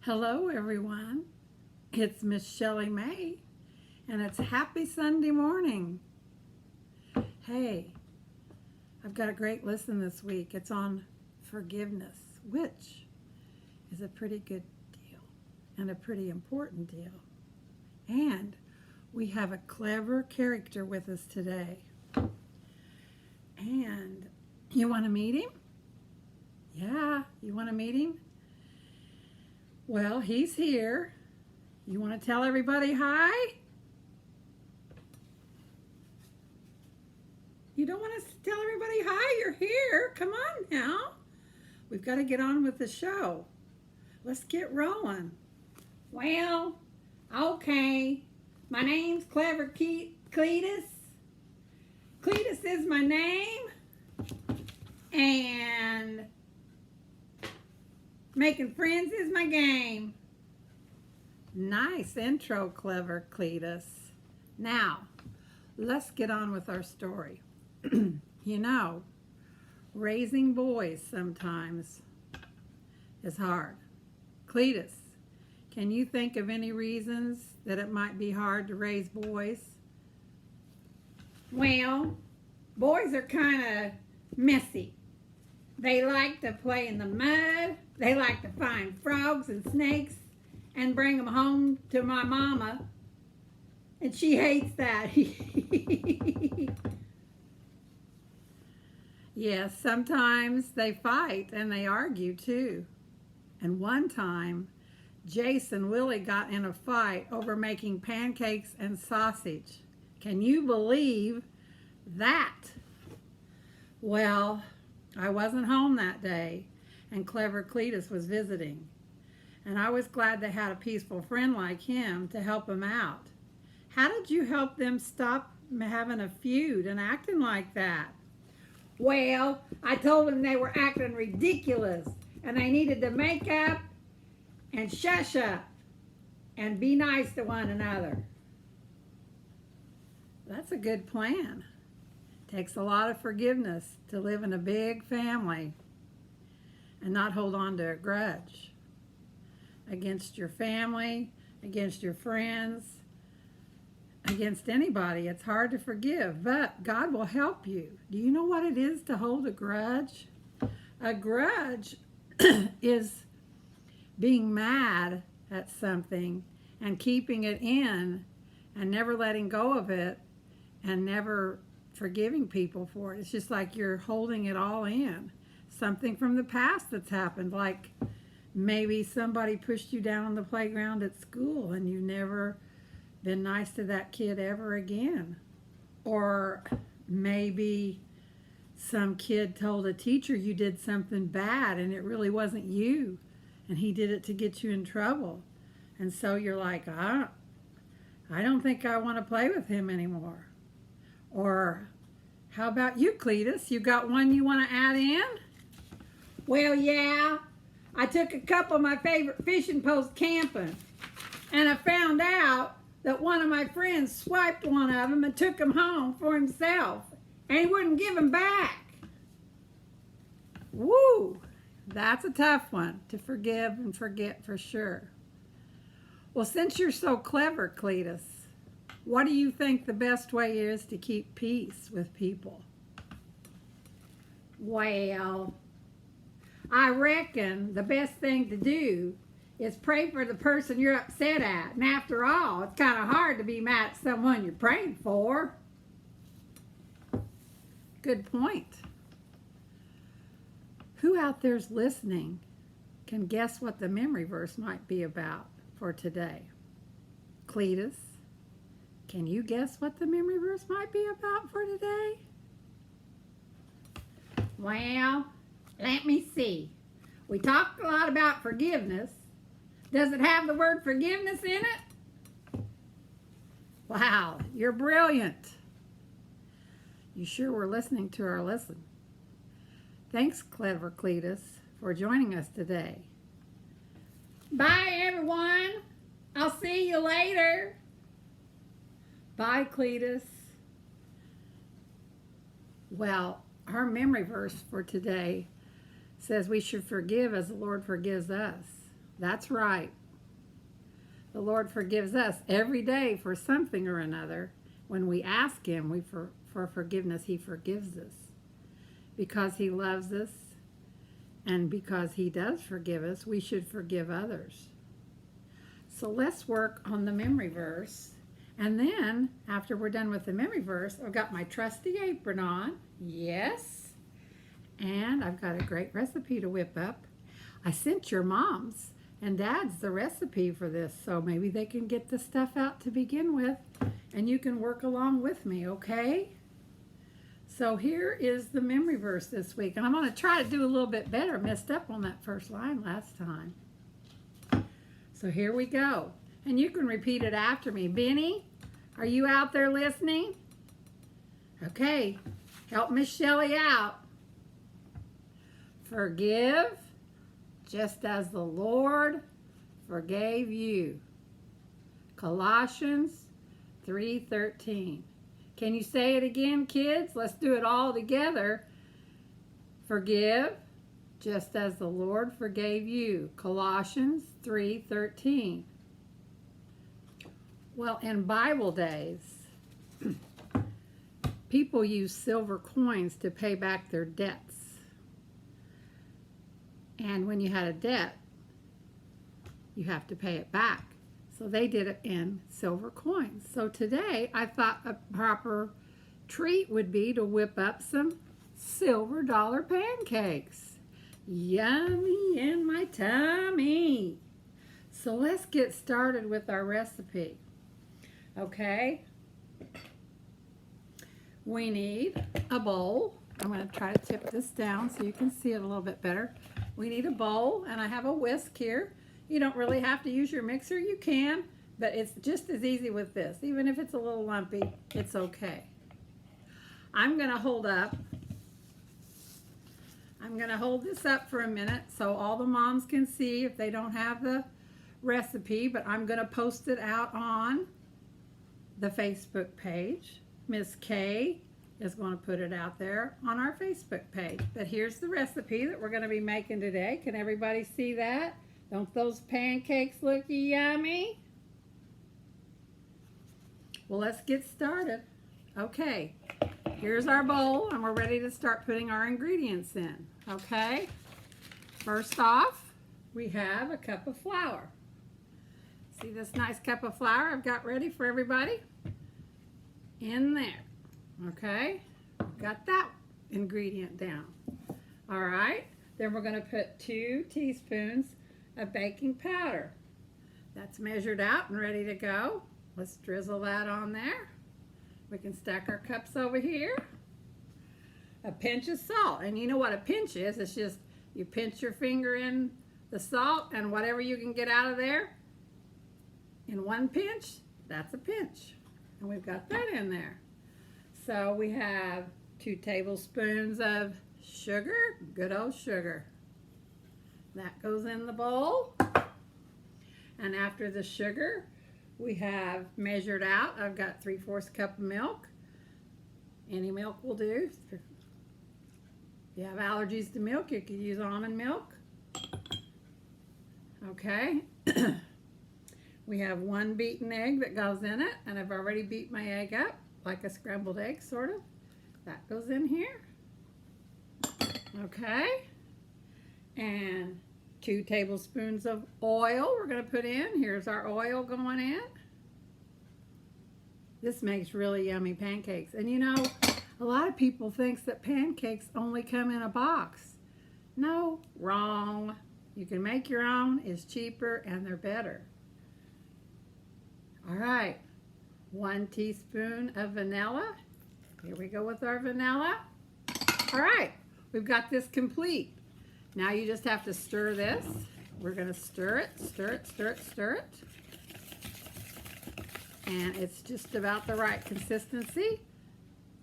Hello, everyone. It's Miss Shelley May, and it's Happy Sunday morning. Hey, I've got a great listen this week. It's on forgiveness, which is a pretty good deal and a pretty important deal. And we have a clever character with us today. And you want to meet him? Yeah, you want to meet him? Well, he's here. You want to tell everybody hi? You don't want to tell everybody hi? You're here. Come on now. We've got to get on with the show. Let's get rolling. Well, okay. My name's Clever Cletus. Cletus is my name. And making friends is my game. Nice intro, Clever Cletus. Now, let's get on with our story. You know, raising boys sometimes is hard. Cletus, can you think of any reasons that it might be hard to raise boys? Well, boys are kind of messy. They like to play in the mud. They like to find frogs and snakes and bring them home to my mama. And she hates that. Yes, sometimes they fight and they argue too. And one time, Jace and Willie got in a fight over making pancakes and sausage. Can you believe that? Well, I wasn't home that day, and Clever Cletus was visiting. And I was glad they had a peaceful friend like him to help them out. How did you help them stop having a feud and acting like that? Well, I told them they were acting ridiculous, and they needed to make up and shush up and be nice to one another. That's a good plan. Takes a lot of forgiveness to live in a big family and not hold on to a grudge against your family, against your friends, against anybody. It's hard to forgive, but God will help you. Do you know what it is to hold a grudge? A grudge is being mad at something and keeping it in and never letting go of it and never forgiving people for it. It's just like you're holding it all in. Something from the past that's happened, like maybe somebody pushed you down on the playground at school and you never been nice to that kid ever again. Or maybe some kid told a teacher you did something bad and it really wasn't you and he did it to get you in trouble. And so you're like, I don't think I want to play with him anymore. Or how about you, Cletus? You got one you want to add in? Well, yeah. I took a couple of my favorite fishing posts camping, and I found out that one of my friends swiped one of them and took them home for himself, and he wouldn't give them back. Woo! That's a tough one to forgive and forget for sure. Well, since you're so clever, Cletus, what do you think the best way is to keep peace with people? Well, I reckon the best thing to do is pray for the person you're upset at. And after all, it's kind of hard to be mad at someone you're praying for. Good point. Who out there's listening can guess what the memory verse might be about for today? Cletus, can you guess what the memory verse might be about for today? Well, let me see. We talked a lot about forgiveness. Does it have the word forgiveness in it? Wow, you're brilliant. You sure were listening to our lesson. Thanks, Clever Cletus, for joining us today. Bye, everyone. I'll see you later. Bye, Cletus. Well, our memory verse for today says we should forgive as the Lord forgives us. That's right. The Lord forgives us every day for something or another. When we ask Him for forgiveness, He forgives us. Because He loves us and because He does forgive us, we should forgive others. So let's work on the memory verse. And then, after we're done with the memory verse, I've got my trusty apron on. Yes. And I've got a great recipe to whip up. I sent your moms and dads the recipe for this, so maybe they can get the stuff out to begin with, and you can work along with me, okay? So here is the memory verse this week, and I'm going to try to do a little bit better. Messed up on that first line last time. So here we go. And you can repeat it after me. Benny, are you out there listening? Okay, help Miss Shelley out. Forgive just as the Lord forgave you. Colossians 3:13. Can you say it again, kids? Let's do it all together. Forgive just as the Lord forgave you. Colossians 3:13. Well, in Bible days, people used silver coins to pay back their debts. And when you had a debt, you have to pay it back. So they did it in silver coins. So today, I thought a proper treat would be to whip up some silver dollar pancakes. Yummy in my tummy. So let's get started with our recipe. Okay? We need a bowl. I'm going to try to tip this down so you can see it a little bit better. We need a bowl, and I have a whisk here. You don't really have to use your mixer. You can, but it's just as easy with this. Even if it's a little lumpy, it's okay. I'm going to hold this up for a minute so all the moms can see if they don't have the recipe, but I'm going to post it out on the Facebook page. Miss Kay is going to put it out there on our Facebook page. But here's the recipe that we're going to be making today. Can everybody see that? Don't those pancakes look yummy? Well, let's get started. Okay, here's our bowl, and we're ready to start putting our ingredients in. Okay, first off, we have a cup of flour. See this nice cup of flour I've got ready for everybody? In there. Okay, got that ingredient down. All right, then we're going to put 2 teaspoons of baking powder. That's measured out and ready to go. Let's drizzle that on there. We can stack our cups over here. A pinch of salt, and you know what a pinch is. It's just you pinch your finger in the salt, and whatever you can get out of there in one pinch, that's a pinch. And we've got that in there. So we have 2 tablespoons of sugar, good old sugar. That goes in the bowl. And after the sugar, we have measured out, I've got 3/4 cup of milk. Any milk will do. If you have allergies to milk, you could use almond milk. Okay. We have 1 beaten egg that goes in it, and I've already beat my egg up like a scrambled egg, sort of. That goes in here. Okay. And 2 tablespoons of oil we're going to put in. Here's our oil going in. This makes really yummy pancakes. And you know, a lot of people think that pancakes only come in a box. No, wrong. You can make your own. It's cheaper and they're better. All right, 1 teaspoon of vanilla. Here we go with our vanilla. All right, we've got this complete. Now you just have to stir this. We're going to stir it, stir it, stir it, stir it. And it's just about the right consistency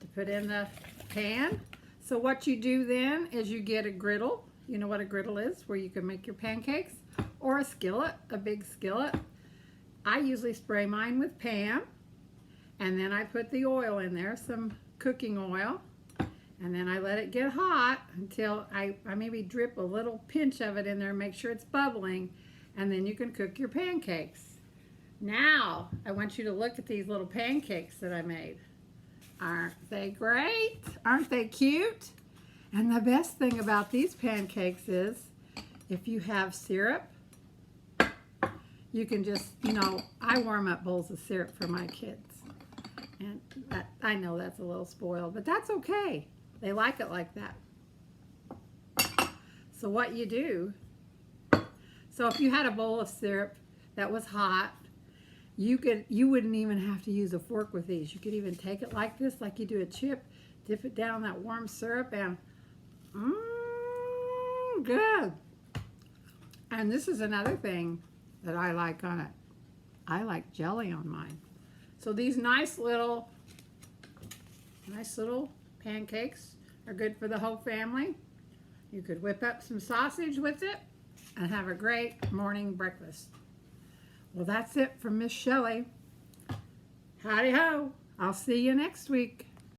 to put in the pan. So what you do then is you get a griddle. You know what a griddle is, where you can make your pancakes, or a skillet, a big skillet. I usually spray mine with Pam, and then I put the oil in there, some cooking oil, and then I let it get hot until I maybe drip a little pinch of it in there, make sure it's bubbling, And then you can cook your pancakes. Now, I want you to look at these little pancakes that I made. Aren't they great? Aren't they cute? And the best thing about these pancakes is, if you have syrup, you can just, I warm up bowls of syrup for my kids. And I know that's a little spoiled, but that's okay. They like it like that. So what you do, so if you had a bowl of syrup that was hot, you wouldn't even have to use a fork with these. You could even take it like this, like you do a chip, dip it down that warm syrup, and good. And this is another thing that I like on it. I like jelly on mine. So these nice little pancakes are good for the whole family. You could whip up some sausage with it and have a great morning breakfast. Well, that's it from Miss Shelley. Howdy ho. I'll see you next week.